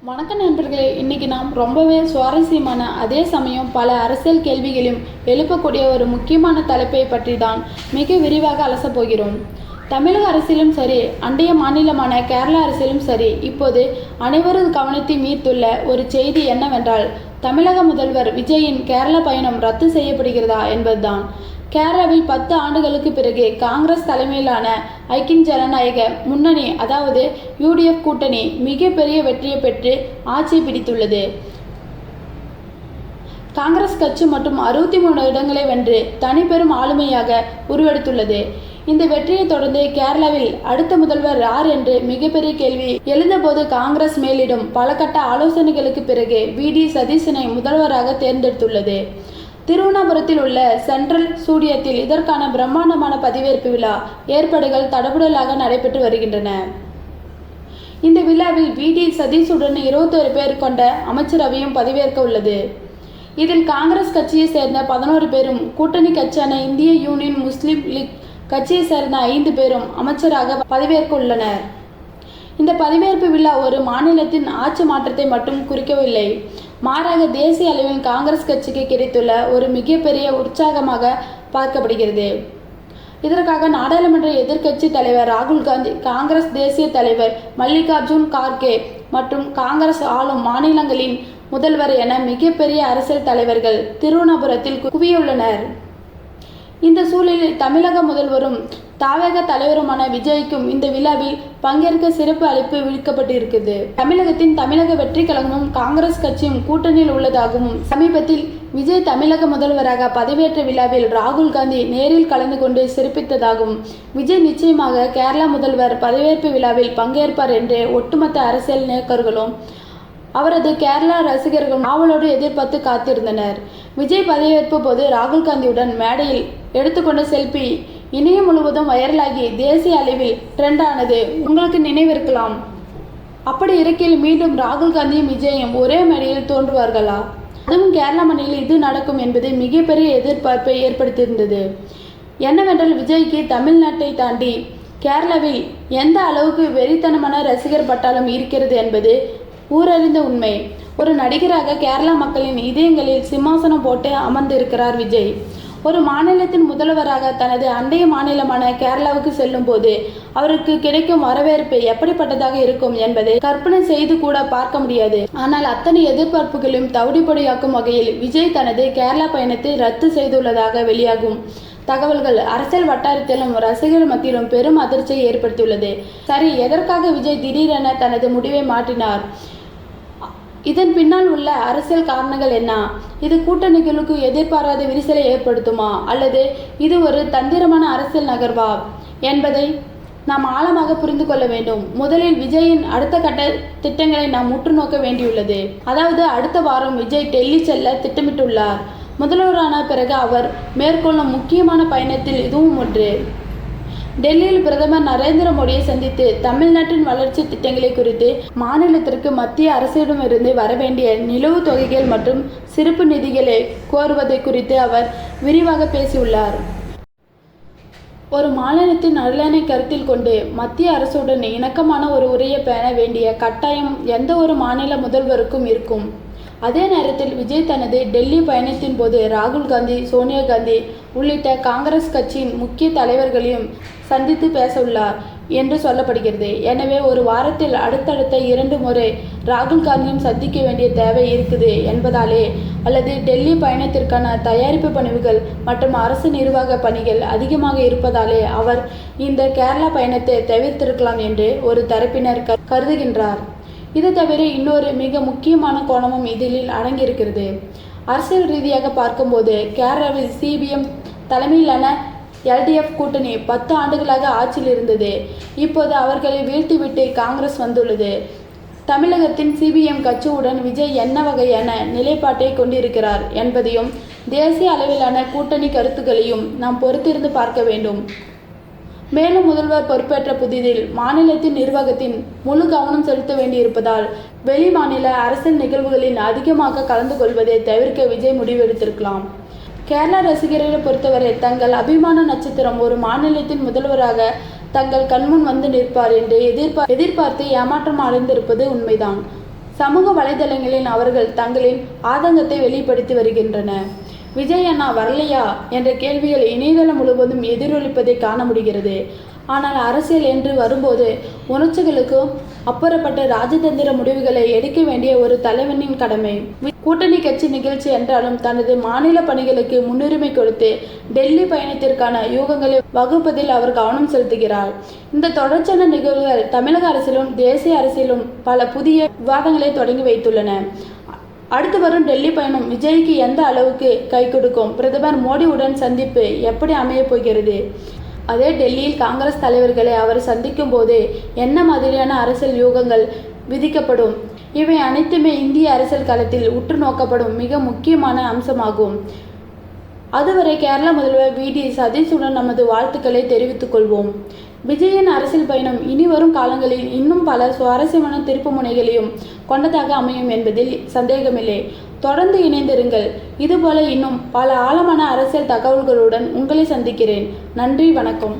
வணக்கம் நண்பர்களே, இன்னைக்கு நாம் ரொம்பவே சுவாரஸ்யமான அதே சமயம் பல அரசியல் கேள்விகளையும் எழுப்பக்கூடிய ஒரு முக்கியமான தலைப்பை பற்றி தான் மிக விரிவாக அலசப் போகிறோம். தமிழக அரசியலும் சரி, அண்டைய மாநிலமான கேரளா அரசியலும் சரி, இப்போது அனைவரது கவனத்தை ஈர்த்துள்ள ஒரு செய்தி என்னவென்றால், தமிழக முதல்வர் விஜயின் கேரளா பயணம் ரத்து செய்யப்படுகிறதா என்பதுதான். கேரளாவில் 10 ஆண்டுகளுக்கு பிறகு காங்கிரஸ் தலைமையிலான ஐக்கிய ஜனநாயக முன்னணி அதாவது UDF கூட்டணி மிகப்பெரிய வெற்றியை பெற்று ஆட்சியை பிடித்துள்ளது. காங்கிரஸ் கட்சி மற்றும் 63 இடங்களை வென்று தனிப்பெரும் ஆளுமையாக உருவெடுத்துள்ளது. இந்த வெற்றியை தொடர்ந்து கேரளாவில் அடுத்த முதல்வர் யார் என்று மிகப்பெரிய கேள்வி எழுந்தபோது காங்கிரஸ் மேலிடும் பல கட்ட ஆலோசனைகளுக்கு பிறகு VD சதீசனை முதல்வராக தேர்ந்தெடுத்துள்ளது. திருவனந்தபுரத்தில் உள்ள சென்ட்ரல் ஸ்டூடியோத்தில் இதற்கான பிரம்மாண்டமான பதவியேற்பு விழா ஏற்பாடுகள் தடபுடலாக நடைபெற்று வருகின்றன. இந்த விழாவில் VD சதீஷுடன் 21 பேர் கொண்ட அமைச்சரவையும் பதவியேற்க உள்ளது. இதில் காங்கிரஸ் கட்சியை சேர்ந்த 11 பேரும், கூட்டணி கட்சியான இந்திய யூனியன் முஸ்லிம் லீக் கட்சியை சேர்ந்த 5 பேரும் அமைச்சராக பதவியேற்க உள்ளனர். இந்த பதவியேற்பு விழா ஒரு மாநிலத்தின் ஆட்சி மாற்றத்தை மட்டும் குறிக்கவில்லை, மாறாக தேசிய அளவில் காங்கிரஸ் கட்சிக்கு கிடைத்துள்ள ஒரு மிகப்பெரிய உற்சாகமாக பார்க்கப்படுகிறது. இதற்காக நாடாளுமன்ற எதிர்க்கட்சி தலைவர் ராகுல் காந்தி, காங்கிரஸ் தேசிய தலைவர் மல்லிகார்ஜுன் கார்கே மற்றும் காங்கிரஸ் ஆளும் மாநிலங்களின் முதல்வர் என மிகப்பெரிய அரசியல் தலைவர்கள் திருவனந்தபுரத்தில் குவியுள்ளனர். இந்த சூழலில் தமிழக முதல்வரும் தாவேக தலைவருமான விஜய்க்கும் இந்த விழாவில் பங்கேற்க சிறப்பு அழைப்பு விடுக்கப்பட்டிருக்கிறது. தமிழகத்தின் தமிழக வெற்றி கழகமும் காங்கிரஸ் கட்சியும் கூட்டணியில் உள்ளதாகவும், சமீபத்தில் விஜய் தமிழக முதல்வராக பதவியேற்ற விழாவில் ராகுல் காந்தி நேரில் கலந்து கொண்டு சிறப்பித்ததாகவும், விஜய் நிச்சயமாக கேரளா முதல்வர் பதவியேற்பு விழாவில் பங்கேற்பார் என்று ஒட்டுமொத்த அரசியல் நோக்கர்களும் அவரது கேரளா ரசிகர்கள் ஆவலோடு எதிர்பார்த்து காத்திருந்தனர். விஜய் பதவியேற்பு போது ராகுல் காந்தியுடன் மேடையில் எடுத்துக்கொண்ட செல்பி இணையம் முழுவதும் வைரலாகி தேசிய அளவில் ட்ரெண்ட் ஆனது உங்களுக்கு நினைவிருக்கலாம். அப்படி இருக்கையில் மீண்டும் ராகுல் காந்தியும் விஜயும் ஒரே மேடையில் தோன்றுவார்களா? அதுவும் கேரளா மண்ணில் இது நடக்கும் என்பது மிகப்பெரிய எதிர்பார்ப்பை ஏற்படுத்தியிருந்தது. என்னவென்றால், விஜய்க்கு தமிழ்நாட்டை தாண்டி கேரளாவில் எந்த அளவுக்கு வெறித்தனமான ரசிகர் பட்டாளம் இருக்கிறது என்பது ஊரறிந்த உண்மை. ஒரு நடிகராக கேரளா மக்களின் இதயங்களில் சிம்மாசனம் போட்டு அமர்ந்திருக்கிறார் விஜய். ஒரு மாநிலத்தின் முதல்வராக தனது அண்டைய மாநிலமான கேரளாவுக்கு செல்லும் போது அவருக்கு கிடைக்கும் வரவேற்பு எப்படிப்பட்டதாக இருக்கும் என்பதை கற்பனை செய்து கூட பார்க்க முடியாது. ஆனால் அத்தனை எதிர்பார்ப்புகளையும் தவிடுபொடியாக்கும் வகையில் விஜய் தனது கேரளா பயணத்தை ரத்து செய்துள்ளதாக வெளியாகும் தகவல்கள் அரசியல் வட்டாரத்திலும் ரசிகர்கள் மத்தியிலும் பெரும் அதிர்ச்சியை ஏற்படுத்தியுள்ளது. சரி, எதற்காக விஜய் திடீரென தனது முடிவை மாற்றினார்? இதன் பின்னால் உள்ள அரசியல் காரணங்கள் என்ன? இது கூட்டணிகளுக்கு எதிர்பாராத விரிசலை ஏற்படுத்துமா, அல்லது இது ஒரு தந்திரமான அரசியல் நகர்வா என்பதை நாம் ஆழமாக புரிந்து கொள்ள வேண்டும். முதலில் விஜயின் அடுத்த கட்ட திட்டங்களை நாம் உற்று நோக்க வேண்டியுள்ளது. அதாவது, அடுத்த வாரம் விஜய் டெல்லி செல்ல திட்டமிட்டுள்ளார். முதல்வரான பிறகு அவர் மேற்கொள்ளும் முக்கியமான பயணத்தில் இதுவும் ஒன்று. டெல்லியில் பிரதமர் நரேந்திர மோடியை சந்தித்து தமிழ்நாட்டின் வளர்ச்சி திட்டங்களை குறித்து மாநிலத்திற்கு மத்திய அரசிடமிருந்து வரவேண்டிய நிலுவைத் தொகைகள் மற்றும் சிறப்பு நிதிகளை கோருவதை குறித்து அவர் விரிவாக பேசியுள்ளார். ஒரு மாநிலத்தின் நலனை கருத்தில் கொண்டு மத்திய அரசுடன் இணக்கமான ஒரு உரையை பேண வேண்டிய கட்டாயம் எந்த ஒரு மாநில முதல்வருக்கும் இருக்கும். அதே நேரத்தில் விஜய் தனது டெல்லி பயணத்தின் போது ராகுல் காந்தி, சோனியா காந்தி உள்ளிட்ட காங்கிரஸ் கட்சியின் முக்கிய தலைவர்களையும் சந்தித்து பேச உள்ளார் என்று சொல்லப்படுகிறது. எனவே ஒரு வாரத்தில் அடுத்தடுத்த 2 முறை ராகுல் காந்தியும் சந்திக்க வேண்டிய தேவை இருக்குது என்பதாலே, அல்லது டெல்லி பயணத்திற்கான தயாரிப்பு பணிகள் மற்றும் அரசு நிர்வாக பணிகள் அதிகமாக இருப்பதாலே அவர் இந்த கேரளா பயணத்தை தவிர்த்திருக்கலாம் என்று ஒரு தரப்பினர் கருதுகின்றார். இது தவிர இன்னொரு மிக முக்கியமான கோணமும் இதில் அடங்கியிருக்கிறது. அரசியல் ரீதியாக பார்க்கும்போது கேரளாவில் CPM தலைமையிலான LDF கூட்டணி 10 ஆண்டுகளாக ஆட்சியில் இருந்தது. இப்போது அவர்களை வீழ்த்திவிட்டு காங்கிரஸ் வந்துள்ளது. தமிழகத்தின் CPM கட்சியுடன் விஜய் என்ன வகையான நிலைப்பாட்டை கொண்டிருக்கிறார் என்பதையும் தேசிய அளவிலான கூட்டணி கருத்துக்களையும் நாம் பொறுத்திருந்து பார்க்க வேண்டும். மேலும் முதல்வர் பொறுப்பேற்ற புதிதில் மாநிலத்தின் நிர்வாகத்தின் முழு கவனம் செலுத்த வேண்டியிருப்பதால் வெளி மாநில அரசியல் நிகழ்வுகளில் அதிகமாக கலந்து கொள்வதை தவிர்க்க விஜய் முடிவெடுத்திருக்கலாம். கேரளா ரசிகர்களை பொறுத்தவரை தங்கள் அபிமான நட்சத்திரம் ஒரு மாநிலத்தின் முதல்வராக தங்கள் கண்முன் வந்து நிற்பார் என்று எதிர்பார்த்து ஏமாற்றம் அடைந்திருப்பது உண்மைதான். சமூக வலைதளங்களில் அவர்கள் தங்களின் ஆதங்கத்தை வெளிப்படுத்தி வருகின்றனர். விஜய் அண்ணா வரலையா என்ற கேள்விகள் இணையதளம் முழுவதும் எதிரொலிப்பதை காண முடிகிறது. ஆனால் அரசியல் என்று வரும்போது உணர்ச்சிகளுக்கும் அப்புறப்பட்ட ராஜதந்திர முடிவுகளை எடுக்க வேண்டிய ஒரு தலைவனின் கடமை. கூட்டணி கட்சி நிகழ்ச்சி என்றாலும் தனது மாநில பணிகளுக்கு முன்னுரிமை கொடுத்து டெல்லி பயணத்திற்கான யூகங்களை வகுப்பதில் அவர் கவனம் செலுத்துகிறார். இந்த தொடர்ச்சியான நிகழ்வுகள் தமிழக அரசியலும் தேசிய அரசியலும் பல புதிய விவாதங்களை தொடங்கி வைத்துள்ளன. அடுத்து வரும் டெல்லி பயணம் விஜய்க்கு எந்த அளவுக்கு கை கொடுக்கும்? பிரதமர் மோடியுடன் சந்திப்பு எப்படி அமையப் போகிறது? அதே டெல்லியில் காங்கிரஸ் தலைவர்களை அவர் சந்திக்கும் போது என்ன மாதிரியான அரசியல் யூகங்கள் விதிக்கப்படும்? இவை அனைத்துமே இந்திய அரசியல் களத்தில் உற்று நோக்கப்படும் மிக முக்கியமான அம்சமாகும். அதுவரை கேரள முதல்வர் வி.டி. சதீஷுடன் நமது வாழ்த்துக்களை தெரிவித்துக் கொள்வோம். விஜயின் அரசியல் பயணம் இனி வரும் காலங்களில் இன்னும் பல சுவாரஸ்யமான திருப்பு முனைகளையும் கொண்டதாக அமையும் என்பதில் சந்தேகமில்லை. தொடர்ந்து இணைந்திருங்கள். இதுபோல இன்னும் பல ஆழமான அரசியல் தகவல்களுடன் உங்களை சந்திக்கிறேன். நன்றி, வணக்கம்.